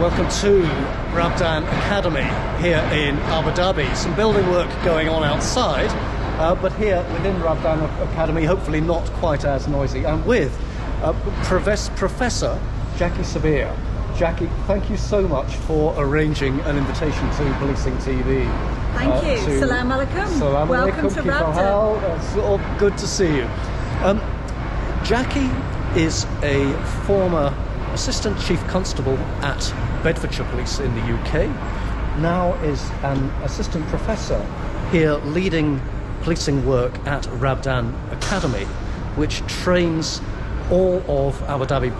Welcome to Rabdan Academy here in Abu Dhabi. Some building work going on outside, but here within Rabdan Academy, hopefully not quite as noisy. I'm with Professor Jackie Sebire. Jackie, thank you so much for arranging an invitation to Policing TV. Thank you. Salam alaikum. Salam Welcome alaikum. to Rabdan. It's all good to see you. Jackie is a former Assistant Chief Constable at Bedfordshire Police in the UK, now is an Assistant Professor here leading policing work at Rabdan Academy, which trains all of Abu Dhabi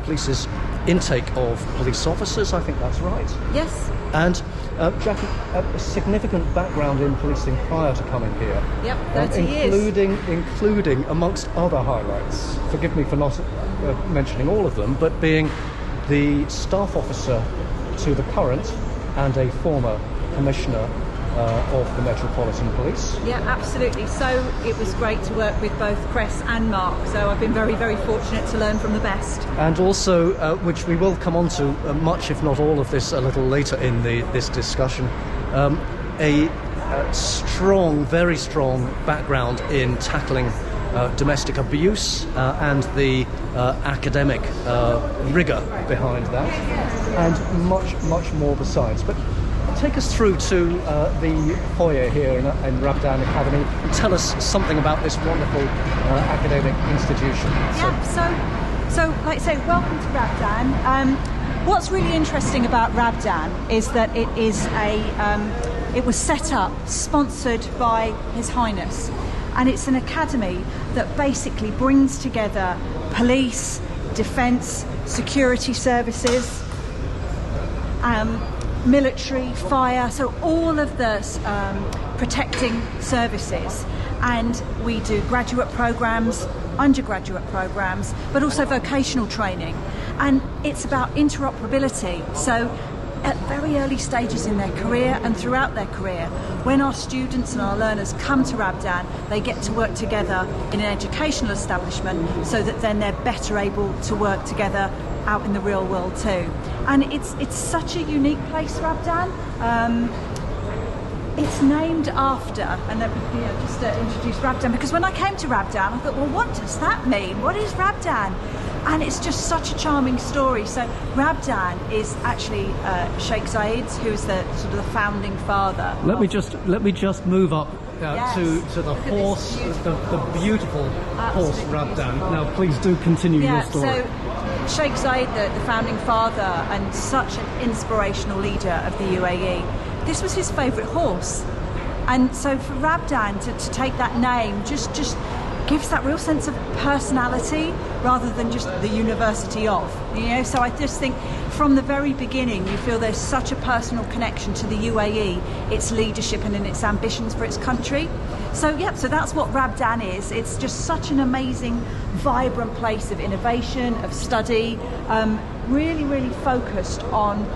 Police's intake of police officers. I think that's right. Yes. And Jackie, a significant background in policing prior to coming here. Yep, 30 years. Including, amongst other highlights, forgive me for not mentioning all of them, but being the staff officer to the current and a former commissioner of the Metropolitan Police. Yeah, absolutely. So it was great to work with both Cress and Mark. So I've been very, very fortunate to learn from the best. And also, which we will come on to much, if not all of this, a little later in this discussion, a strong, very strong background in tackling domestic abuse and the academic rigour behind that, and much more besides. But take us through to the foyer here in Rabdan Academy and tell us something about this wonderful academic institution. Yeah, so like I say, welcome to Rabdan. What's really interesting about Rabdan is that it is it was set up, sponsored by His Highness, and it's an academy that basically brings together police, defence, security services, military, fire, so all of the protecting services. And we do graduate programs, undergraduate programs, but also vocational training. And it's about interoperability. So at very early stages in their career and throughout their career, when our students and our learners come to Rabdan, they get to work together in an educational establishment so that then they're better able to work together out in the real world too. And it's such a unique place, Rabdan. It's named after, and just to introduce Rabdan, because when I came to Rabdan, I thought, well, what does that mean? What is Rabdan? And it's just such a charming story. So Rabdan is actually Sheikh Zayed's, who's the sort of the founding father. Let me just move up yes. to the Look horse, the beautiful horse Rabdan. Beautiful. Now, please do continue your story. So Sheikh Zayed, the founding father and such an inspirational leader of the UAE, this was his favourite horse. And so for Rabdan to take that name just gives that real sense of personality rather than just the university of, so I just think from the very beginning you feel there's such a personal connection to the UAE, its leadership and in its ambitions for its country. So that's what Rabdan is. It's just such an amazing, vibrant place of innovation, of study, really focused on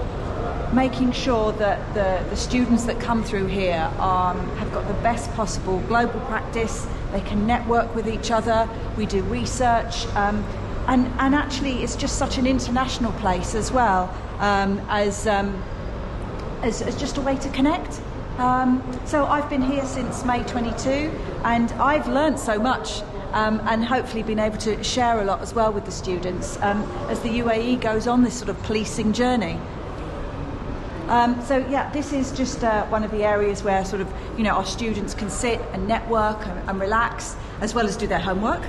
making sure that the students that come through here have got the best possible global practice. They can network with each other. We do research, and actually, it's just such an international place as well, as just a way to connect. So I've been here since May 22, and I've learned so much. And hopefully been able to share a lot as well with the students as the UAE goes on this sort of policing journey. This is just one of the areas where sort of, our students can sit and network and relax, as well as do their homework,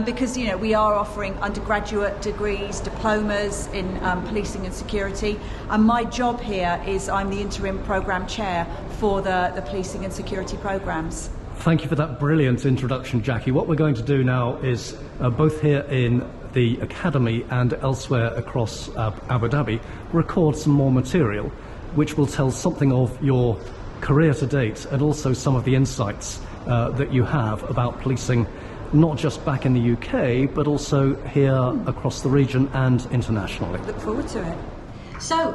because, we are offering undergraduate degrees, diplomas in policing and security. And my job here is I'm the interim programme chair for the policing and security programmes. Thank you for that brilliant introduction, Jackie. What we're going to do now is, both here in the Academy and elsewhere across Abu Dhabi, record some more material which will tell something of your career to date and also some of the insights that you have about policing, not just back in the UK, but also here across the region and internationally. Look forward to it. So,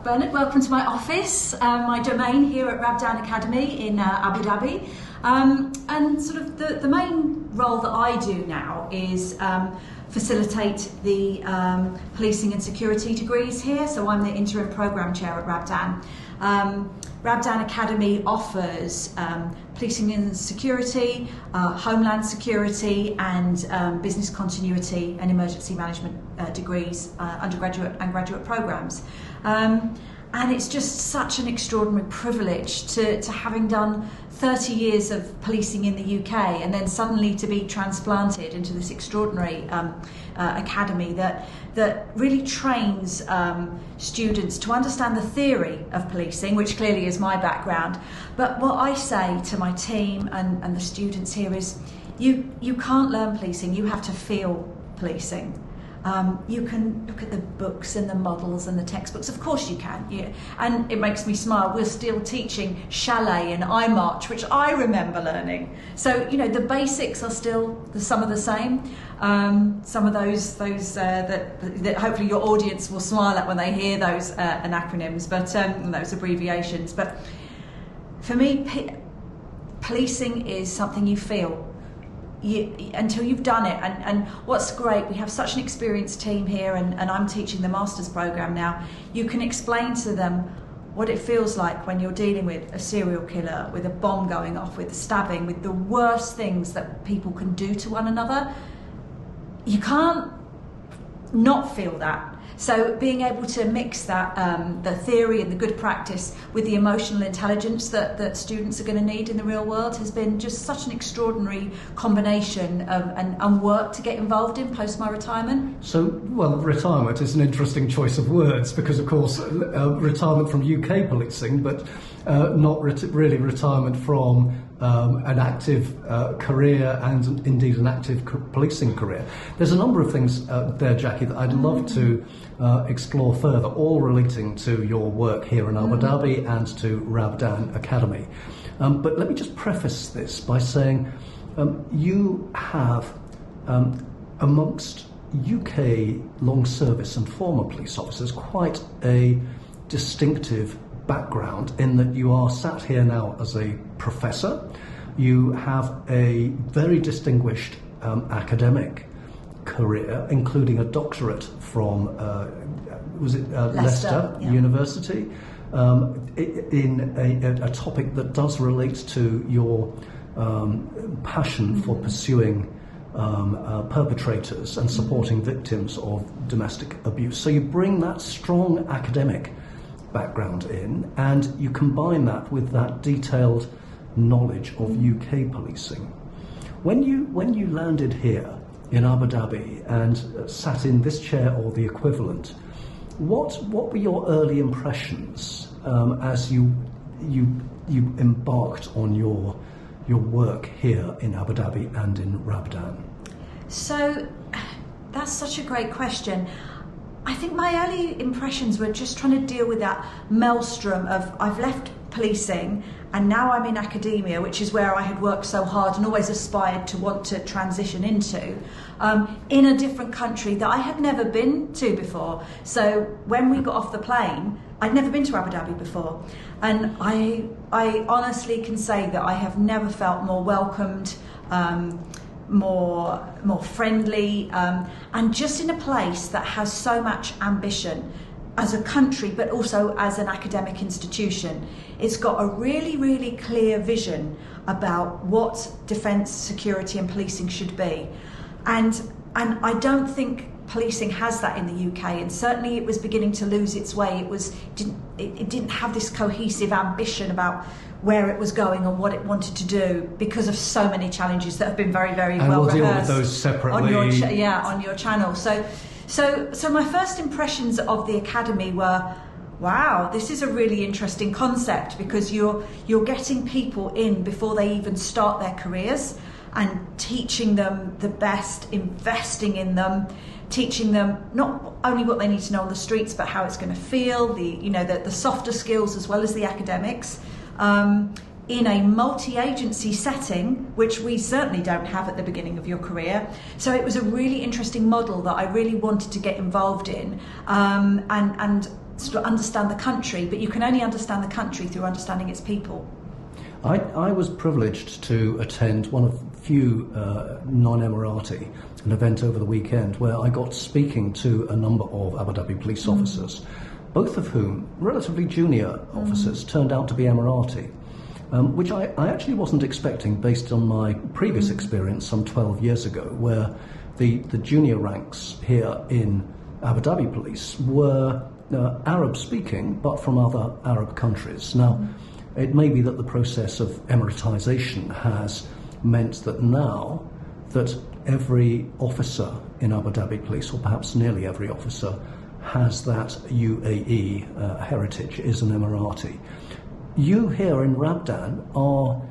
Bernard, welcome to my office, my domain here at Rabdan Academy in Abu Dhabi. And sort of the main role that I do now is facilitate the policing and security degrees here. So I'm the interim programme chair at Rabdan. Rabdan Academy offers policing and security, homeland security, and business continuity and emergency management degrees, undergraduate and graduate programmes. And it's just such an extraordinary privilege to having done 30 years of policing in the UK and then suddenly to be transplanted into this extraordinary academy that really trains students to understand the theory of policing, which clearly is my background. But what I say to my team and the students here is you can't learn policing, you have to feel policing. You can look at the books and the models and the textbooks, of course you can, yeah. And it makes me smile, we're still teaching chalet and I March, which I remember learning. So, you know, the basics are still some of the same. Some of those that hopefully your audience will smile at when they hear those acronyms, but those abbreviations. But for me, policing is something you feel. Until you've done it, and what's great, we have such an experienced team here, and I'm teaching the master's program now. You can explain to them what it feels like when you're dealing with a serial killer, with a bomb going off, with stabbing, with the worst things that people can do to one another. You can't not feel that. So being able to mix that, the theory and the good practice with the emotional intelligence that students are going to need in the real world has been just such an extraordinary combination of, and work to get involved in post my retirement. So, well, retirement is an interesting choice of words because, of course, retirement from UK policing, but not really retirement from an active career and indeed an active policing career. There's a number of things there, Jackie, that I'd love to explore further, all relating to your work here in Abu Dhabi and to Rabdan Academy. But let me just preface this by saying you have, amongst UK long service and former police officers, quite a distinctive background in that you are sat here now as a professor. You have a very distinguished academic career, including a doctorate from Leicester University, in a topic that does relate to your passion for pursuing perpetrators and supporting victims of domestic abuse. So you bring that strong academic background in, and you combine that with that detailed knowledge of UK policing. When you landed here in Abu Dhabi and sat in this chair or the equivalent, what were your early impressions as you embarked on your work here in Abu Dhabi and in Rabdan? So that's such a great question. I think my early impressions were just trying to deal with that maelstrom of I've left policing and now I'm in academia, which is where I had worked so hard and always aspired to want to transition into, in a different country that I had never been to before. So when we got off the plane, I'd never been to Abu Dhabi before, and I honestly can say that I have never felt more welcomed, more friendly, and just in a place that has so much ambition as a country, but also as an academic institution. It's got a really, really clear vision about what defence, security and policing should be. And I don't think policing has that in the UK, and certainly it was beginning to lose its way. It didn't have this cohesive ambition about where it was going and what it wanted to do because of so many challenges that have been very, very well rehearsed. And we'll deal with those separately. On your channel. So my first impressions of the academy were, wow, this is a really interesting concept, because you're getting people in before they even start their careers and teaching them the best, investing in them, teaching them not only what they need to know on the streets, but how it's going to feel, the softer skills as well as the academics, in a multi-agency setting, which we certainly don't have at the beginning of your career. So it was a really interesting model that I really wanted to get involved in, and sort of understand the country, but you can only understand the country through understanding its people. I was privileged to attend one of the few non-Emirati, an event over the weekend where I got speaking to a number of Abu Dhabi police officers, both of whom, relatively junior officers, turned out to be Emirati, which I actually wasn't expecting based on my previous experience some 12 years ago, where the junior ranks here in Abu Dhabi Police were Arab-speaking, but from other Arab countries. Now, it may be that the process of Emiratization has meant that now that every officer in Abu Dhabi Police, or perhaps nearly every officer, has that UAE heritage, is an Emirati. You here in Rabdan are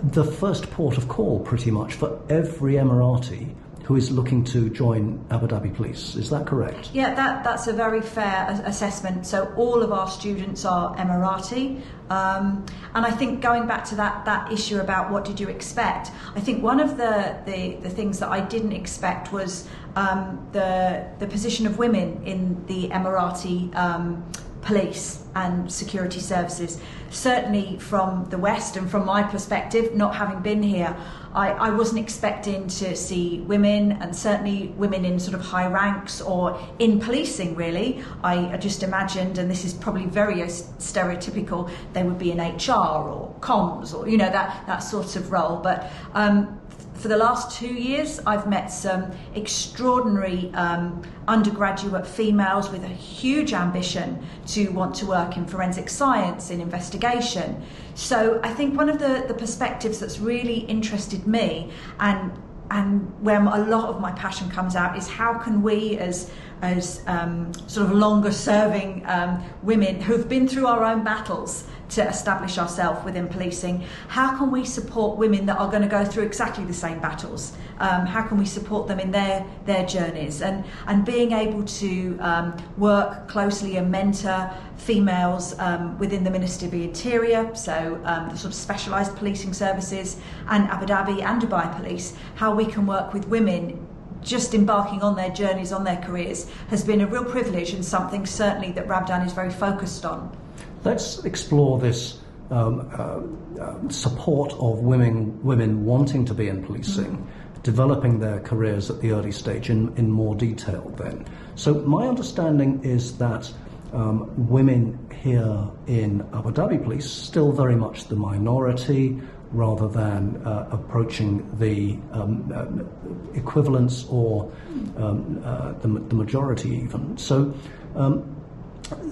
the first port of call, pretty much, for every Emirati who is looking to join Abu Dhabi Police. Is that correct? Yeah, that's a very fair assessment. So all of our students are Emirati. And I think going back to that issue about what did you expect, I think one of the things that I didn't expect was the position of women in the Emirati police and security services. Certainly from the West and from my perspective, not having been here, I wasn't expecting to see women, and certainly women in sort of high ranks or in policing, really. I just imagined, and this is probably very stereotypical, they would be in HR or comms or, you know, that sort of role. But for the last 2 years, I've met some extraordinary undergraduate females with a huge ambition to want to work in forensic science, in investigation. So I think one of the perspectives that's really interested me, and where a lot of my passion comes out, is how can we as sort of longer serving women who've been through our own battles to establish ourselves within policing, how can we support women that are going to go through exactly the same battles? How can we support them in their journeys? And being able to work closely and mentor females within the Ministry of the Interior, so the sort of specialised policing services, and Abu Dhabi and Dubai Police, how we can work with women just embarking on their journeys, on their careers, has been a real privilege, and something certainly that Rabdan is very focused on. Let's explore this support of women wanting to be in policing, developing their careers at the early stage in more detail then. So my understanding is that women here in Abu Dhabi Police still very much the minority, rather than approaching the equivalence or the majority even. So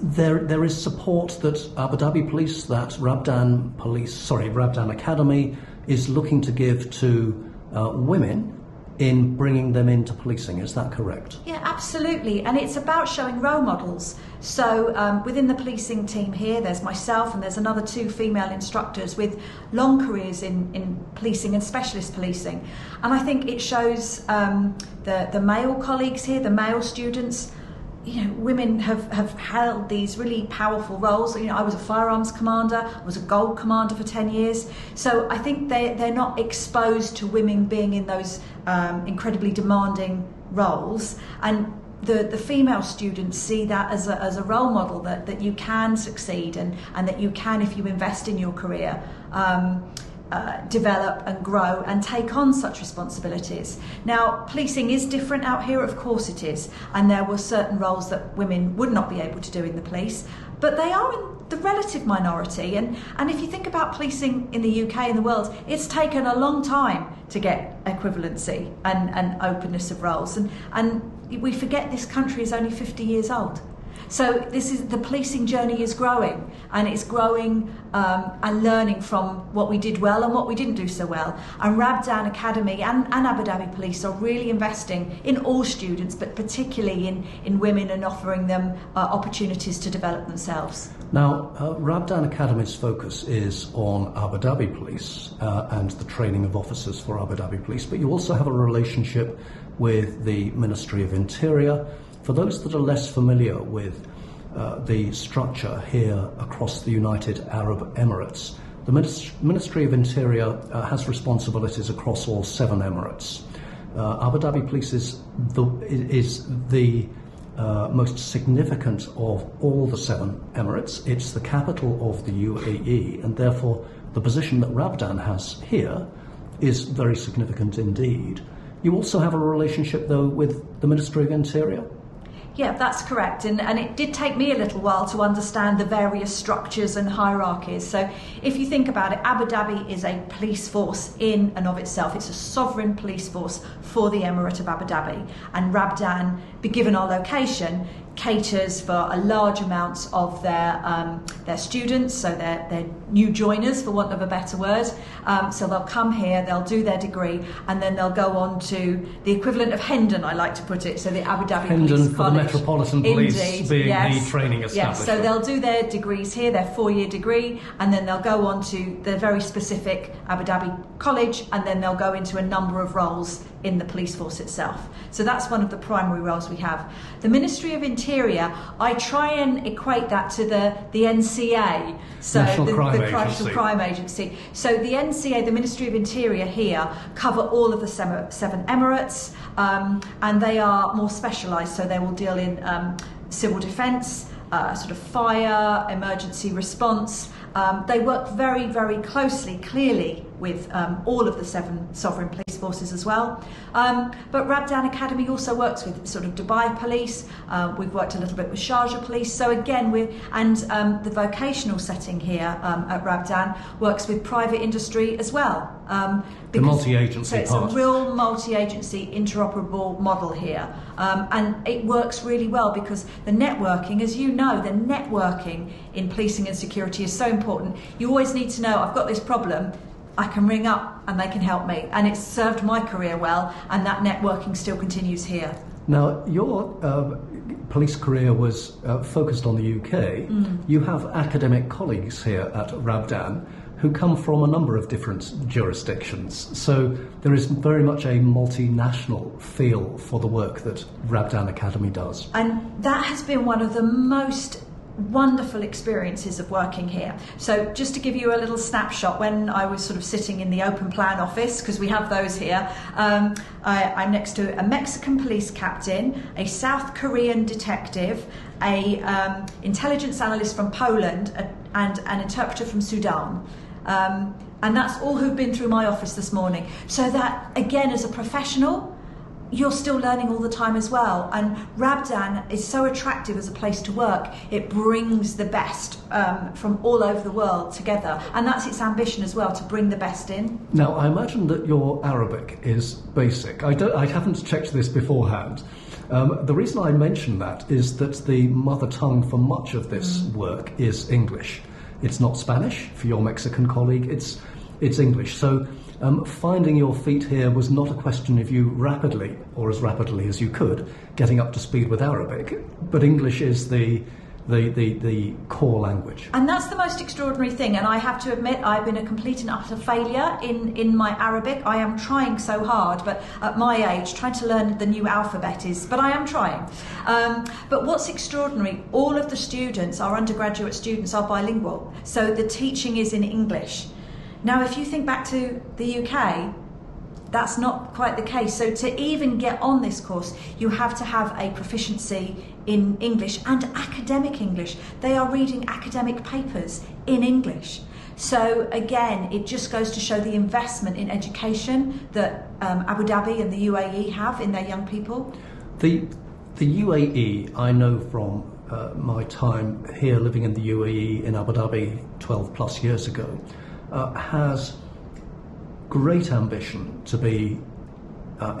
there is support that Abu Dhabi Police, that Rabdan Academy is looking to give to women in bringing them into policing. Is that correct? Yeah, absolutely. And it's about showing role models. So within the policing team here, there's myself and there's another 2 female instructors with long careers in policing and specialist policing. And I think it shows the male colleagues here, the male students, you know, women have held these really powerful roles. You know, I was a firearms commander, I was a gold commander for 10 years. So I think they're not exposed to women being in those incredibly demanding roles. And the female students see that as a role model, that you can succeed and that you can, if you invest in your career, develop and grow and take on such responsibilities. Now, policing is different out here, of course it is, and there were certain roles that women would not be able to do in the police, but they are in the relative minority. And if you think about policing in the UK and the world, it's taken a long time to get equivalency and openness of roles, and we forget this country is only 50 years old. So the policing journey is growing, and it's growing and learning from what we did well and what we didn't do so well. And Rabdan Academy and Abu Dhabi Police are really investing in all students, but particularly in women, and offering them opportunities to develop themselves. Now, Rabdan Academy's focus is on Abu Dhabi Police and the training of officers for Abu Dhabi Police, but you also have a relationship with the Ministry of Interior. For those that are less familiar with the structure here across the United Arab Emirates, the Ministry of Interior has responsibilities across all 7 emirates. Abu Dhabi Police is the most significant of all the 7 Emirates. It's the capital of the UAE, and therefore the position that Rabdan has here is very significant indeed. You also have a relationship, though, with the Ministry of Interior? Yeah, that's correct. And it did take me a little while to understand the various structures and hierarchies. So if you think about it, Abu Dhabi is a police force in and of itself. It's a sovereign police force for the Emirate of Abu Dhabi. And Rabdan, given our location, caters for a large amounts of their students, so they're new joiners, for want of a better word. So they'll come here, they'll do their degree, and then they'll go on to the equivalent of Hendon, I like to put it, so the Abu Dhabi Police Hendon for College. the Metropolitan Police. Indeed, being yes. the training establishment. Yes, so they'll do their degrees here, their 4-year degree, and then they'll go on to the very specific Abu Dhabi College, and then they'll go into a number of roles in the police force itself. So that's one of the primary roles we have. The Ministry of Interior, I try and equate that to the NCA, so National National Crime Agency. So the NCA, the Ministry of Interior here, cover all of the 7 Emirates, and they are more specialised, so they will deal in civil defence, sort of fire, emergency response. They work very, very closely, clearly, with all of the 7 sovereign police forces as well. But Rabdan Academy also works with sort of Dubai Police. We've worked a little bit with Sharjah Police. So again, the vocational setting here at Rabdan works with private industry as well. The multi-agency so it's part. a real multi-agency interoperable model here. And it works really well because the networking, as you know, the networking in policing and security is so important. You always need to know, I've got this problem, I can ring up and they can help me. And it's served my career well, and that networking still continues here. Now, your police career was focused on the UK. You have academic colleagues here at Rabdan who come from a number of different jurisdictions. So there is very much a multinational feel for the work that Rabdan Academy does. And that has been one of the most wonderful experiences of working here. So just to give you a little snapshot, when I was sort of sitting in the open plan office, because we have those here, I'm next to a Mexican police captain, a South Korean detective, a intelligence analyst from Poland, and an interpreter from Sudan. And that's all who've been through my office this morning. So that, again, as a professional, you're still learning all the time as well. And Rabdan is so attractive as a place to work. It brings the best from all over the world together. And that's its ambition as well, to bring the best in. Now, I imagine that your Arabic is basic. I haven't checked this beforehand. The reason I mention that is that the mother tongue for much of this work is English. It's not Spanish for your Mexican colleague, it's English. So finding your feet here was not a question of you rapidly, or as rapidly as you could, getting up to speed with Arabic, but English is the core language. And that's the most extraordinary thing, and I have to admit I've been a complete and utter failure in my Arabic. I am trying so hard, but at my age, trying to learn the new alphabet but I am trying. But what's extraordinary, all of the students, our undergraduate students, are bilingual, so the teaching is in English. Now, if you think back to the UK, that's not quite the case. So to even get on this course, you have to have a proficiency in English and academic English. They are reading academic papers in English. So again, it just goes to show the investment in education that Abu Dhabi and the UAE have in their young people. The UAE, I know from my time here living in the UAE in Abu Dhabi 12 plus years ago, has great ambition to be,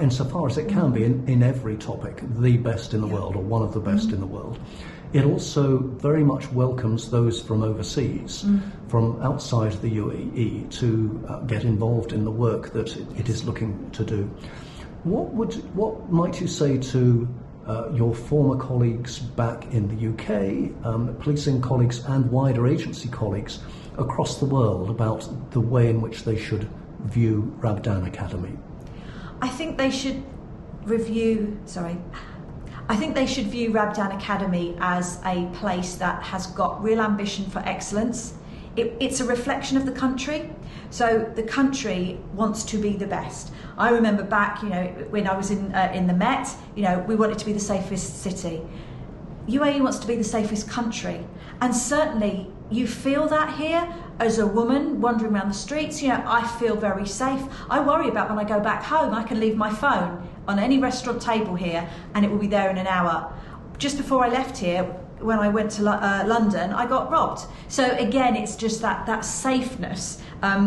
insofar as it can be in every topic, the best in the world, or one of the best in the world. It also very much welcomes those from overseas, from outside the UAE, to get involved in the work that it is looking to do. What might you say to your former colleagues back in the UK, policing colleagues and wider agency colleagues across the world about the way in which they should view Rabdan Academy? I think they should view Rabdan Academy as a place that has got real ambition for excellence. It's a reflection of the country. So the country wants to be the best. I remember back, when I was in the Met, we wanted to be the safest city. UAE wants to be the safest country, and certainly you feel that here. As a woman wandering around the streets, I feel very safe. I worry about when I go back home, I can leave my phone on any restaurant table here and it will be there in an hour. Just before I left here, when I went to London, I got robbed. So again, it's just that safeness.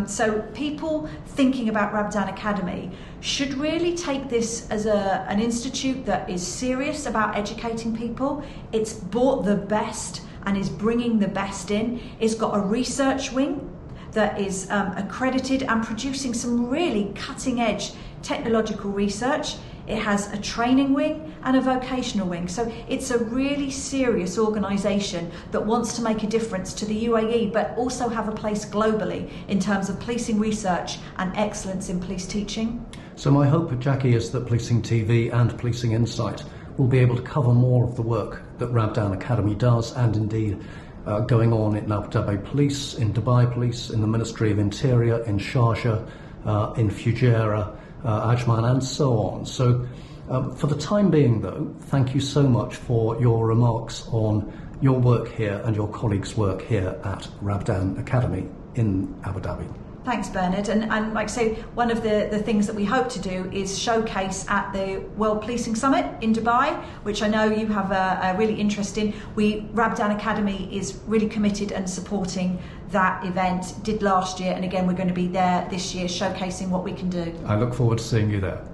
So people thinking about Rabdan Academy should really take this as an institute that is serious about educating people. It's bought the best and is bringing the best in. It's got a research wing that is accredited and producing some really cutting edge technological research. It has a training wing and a vocational wing. So it's a really serious organisation that wants to make a difference to the UAE, but also have a place globally in terms of policing research and excellence in police teaching. So my hope, Jackie, is that Policing TV and Policing Insight will be able to cover more of the work that Rabdan Academy does, and indeed going on in Abu Dhabi Police, in Dubai Police, in the Ministry of Interior, in Sharjah, in Fujairah, Ajman, and so on. So for the time being, though, thank you so much for your remarks on your work here and your colleagues' work here at Rabdan Academy in Abu Dhabi. Thanks, Bernard. And like I say, one of the things that we hope to do is showcase at the World Policing Summit in Dubai, which I know you have a really interest in. Rabdan Academy is really committed and supporting that event, did last year, and again we're going to be there this year showcasing what we can do. I look forward to seeing you there.